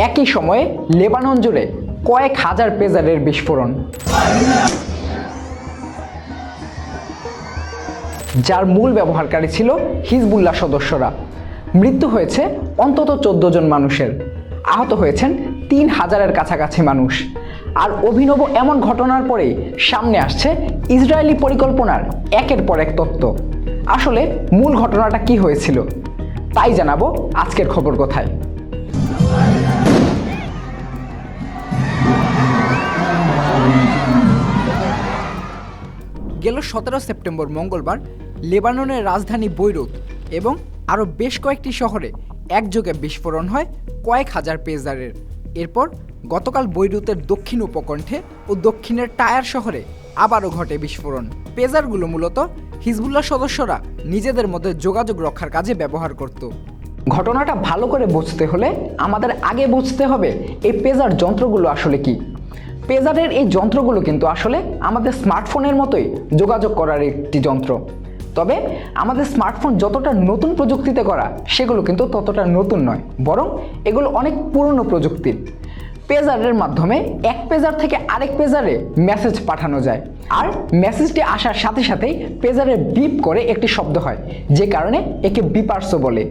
একই সময়ে লেবানন জুড়ে কয়েক হাজার পেজারের বিস্ফোরণ, যার মূল ব্যবহারকারী ছিল হিজবুল্লাহ সদস্যরা। মৃত্যু হয়েছে অন্তত 14 জন মানুষের, আহত হয়েছেন 3000-এর কাছাকাছি মানুষ। আর অভিনব এমন ঘটনার পরেই সামনে আসছে ইসরায়েলি পরিকল্পনার একের পর এক তথ্য। আসলে মূল ঘটনাটা কি হয়েছিল তাই জানাবো আজকের খবর কথায়। গেল 17 সেপ্টেম্বর মঙ্গলবার লেবাননের রাজধানী বৈরুত এবং আরও বেশ কয়েকটি শহরে একযোগে বিস্ফোরণ হয় কয়েক হাজার পেজারের। এরপর গতকাল বৈরুতের দক্ষিণ উপকণ্ঠে ও দক্ষিণের টায়ার শহরে আবারও ঘটে বিস্ফোরণ। পেজারগুলো মূলত হিজবুল্লাহ সদস্যরা নিজেদের মধ্যে যোগাযোগ রক্ষার কাজে ব্যবহার করত। ঘটনাটা ভালো করে বুঝতে হলে আমাদের আগে বুঝতে হবে এই পেজার যন্ত্রগুলো আসলে কি। পেজারের এই যন্ত্রগুলো কিন্তু আসলে আমাদের স্মার্টফোনের মতোই যোগাযোগ করার একটি যন্ত্র। তবে আমাদের স্মার্টফোন যতটা নতুন প্রযুক্তিতে করা সেগুলো কিন্তু ততটা নতুন নয়, বরং এগুলো অনেক পুরনো প্রযুক্তির। পেজারের মাধ্যমে এক পেজার থেকে আরেক পেজারে মেসেজ পাঠানো যায়, আর মেসেজটি আসার সাথে সাথেই পেজারে বিপ করে একটি শব্দ হয়, যে কারণে একে বিপার্সও বলে।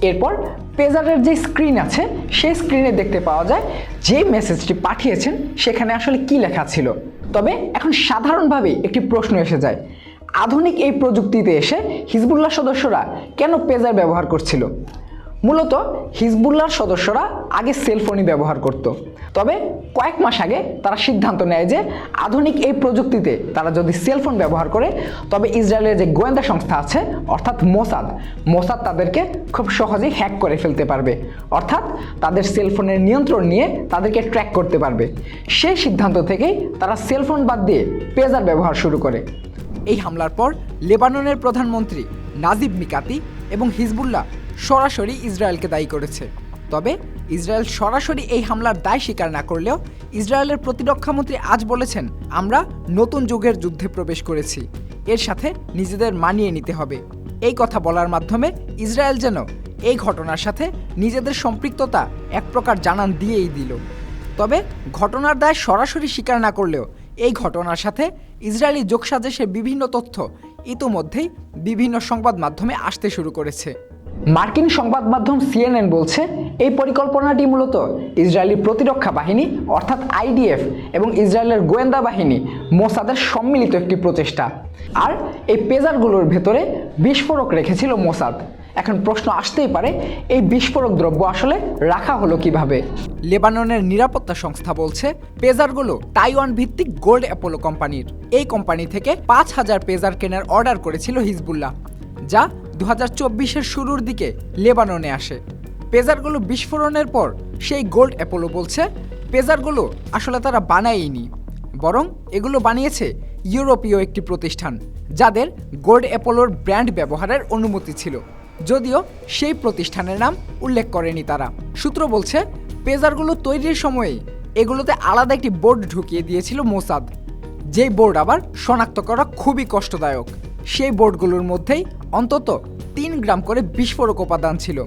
এরপর পেজারের যে স্ক্রিন আছে সেই স্ক্রিনে দেখতে পাওয়া যায় যে মেসেজটি পাঠিয়েছেন সেখানে আসলে কি লেখা ছিল। তবে এখন সাধারণভাবেই একটি প্রশ্ন এসে যায়, আধুনিক এই প্রযুক্তিতে এসে হিজবুল্লাহ সদস্যরা কেন পেজার ব্যবহার করছিল? মূলত হিজবুল্লাহর সদস্যরা আগে সেলফোনই ব্যবহার করত। তবে কয়েক মাস আগে তারা সিদ্ধান্ত নেয় যে আধুনিক এই প্রযুক্তিতে তারা যদি সেলফোন ব্যবহার করে তবে ইসরায়েলের যে গোয়েন্দা সংস্থা আছে অর্থাৎ মোসাদ তাদেরকে খুব সহজেই হ্যাক করে ফেলতে পারবে, অর্থাৎ তাদের সেলফোনের নিয়ন্ত্রণ নিয়ে তাদেরকে ট্র্যাক করতে পারবে। সেই সিদ্ধান্ত থেকেই তারা সেলফোন বাদ দিয়ে পেজার ব্যবহার শুরু করে। এই হামলার পর লেবাননের প্রধানমন্ত্রী নাজিব মিকাতি এবং হিজবুল্লাহ সরাসরি ইসরায়েলকে দায়ী করেছে। তবে ইসরায়েল সরাসরি এই হামলার দায় স্বীকার না করলেও ইসরায়েলের প্রতিরক্ষামন্ত্রী আজ বলেছেন, আমরা নতুন যুগের যুদ্ধে প্রবেশ করেছি, এর সাথে নিজেদের মানিয়ে নিতে হবে। এই কথা বলার মাধ্যমে ইসরায়েল যেন এই ঘটনার সাথে নিজেদের সম্পৃক্ততা এক প্রকার জানান দিয়েই দিল। তবে ঘটনার দায় সরাসরি স্বীকার না করলেও এই ঘটনার সাথে ইসরায়েলি যোগসাজশের বিভিন্ন তথ্য ইতোমধ্যেই বিভিন্ন সংবাদ মাধ্যমে আসতে শুরু করেছে। মার্কিন সংবাদ মাধ্যম CNN বলছে, এই পরিকল্পনাটি মূলত ইসরায়েলি প্রতিরক্ষা বাহিনী অর্থাৎ IDF এবং ইসরায়েলের গোয়েন্দা বাহিনী মোসাদের সম্মিলিত একটি প্রচেষ্টা। আর এই পেজারগুলোর ভেতরে বিস্ফোরক রেখেছিল মোসাদ। এখন প্রশ্ন আসতেই পারে, এই বিস্ফোরক দ্রব্য আসলে রাখা হলো কিভাবে? লেবাননের নিরাপত্তা সংস্থা বলছে, পেজারগুলো তাইওয়ান ভিত্তিক গোল্ড অ্যাপোলো কোম্পানির। এই কোম্পানি থেকে 5000 পেজার কেনার অর্ডার করেছিল হিজবুল্লাহ, যা 2024-এর শুরুর দিকে লেবাননে আসে। পেজারগুলো বিস্ফোরণের পর সেই গোল্ড অ্যাপোলো বলছে, পেজারগুলো আসলে তারা বানায়নি, বরং এগুলো বানিয়েছে ইউরোপীয় একটি প্রতিষ্ঠান, যাদের গোল্ড অ্যাপোলোর ব্র্যান্ড ব্যবহারের অনুমতি ছিল, যদিও সেই প্রতিষ্ঠানের নাম উল্লেখ করেনি তারা। সূত্র বলছে, পেজারগুলো তৈরির সময়েই এগুলোতে আলাদা একটি বোর্ড ঢুকিয়ে দিয়েছিল মোসাদ, যেই বোর্ড আবার শনাক্ত করা খুবই কষ্টদায়ক। সেই বোর্ডগুলোর মধ্যেই অন্তত 3 গ্রাম করে বিস্ফোরক উপাদান ছিল,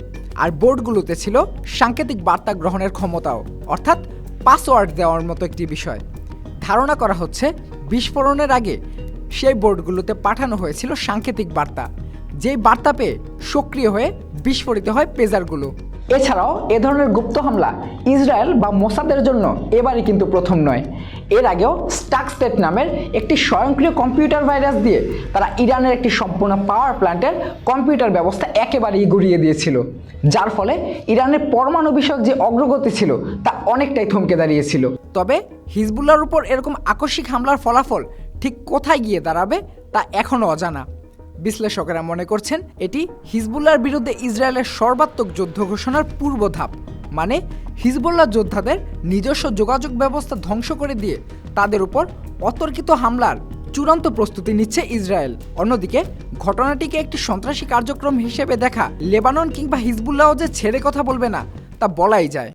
আর বোর্ডগুলোতে ছিল সাংকেতিক বার্তা গ্রহণের ক্ষমতাও, অর্থাৎ পাসওয়ার্ড দেওয়ার মতো একটি বিষয়। ধারণা করা হচ্ছে বিস্ফোরণের আগে সেই বোর্ডগুলোতে পাঠানো হয়েছিল সাংকেতিক বার্তা, যেই বার্তা পেয়ে সক্রিয় হয়ে বিস্ফোরিত হয় পেজারগুলো। এছাড়াও এ ধরনের গুপ্ত হামলা ইসরায়েল বা মোসাদের জন্য এবারই কিন্তু প্রথম নয়। এর আগেও স্টাকস্টেট নামের একটি স্বয়ংক্রিয় কম্পিউটার ভাইরাস দিয়ে তারা ইরানের একটি সম্পূর্ণ পাওয়ার প্ল্যান্টের কম্পিউটার ব্যবস্থা একেবারেই গুড়িয়ে দিয়েছিল, যার ফলে ইরানের পরমাণু বিষয়ক যে অগ্রগতি ছিল তা অনেকটাই থমকে দাঁড়িয়েছিল। তবে হিজবুল্লাহর উপর এরকম আকস্মিক হামলার ফলাফল ঠিক কোথায় গিয়ে দাঁড়াবে তা এখনও অজানা। বিশ্লেষকেরা মনে করছেন, এটি হিজবুল্লাহর বিরুদ্ধে ইসরায়েলের সর্বাত্মক যুদ্ধ ঘোষণার পূর্ব ধাপ। মানে হিজবুল্লাহ যোদ্ধাদের নিজস্ব যোগাযোগ ব্যবস্থা ধ্বংস করে দিয়ে তাদের উপর অতর্কিত হামলার চূড়ান্ত প্রস্তুতি নিচ্ছে ইসরায়েল। অন্যদিকে ঘটনাটিকে একটি সন্ত্রাসী কার্যক্রম হিসেবে দেখা লেবানন কিংবা হিজবুল্লাহ যে ছেড়ে কথা বলবে না তা বলাই যায়।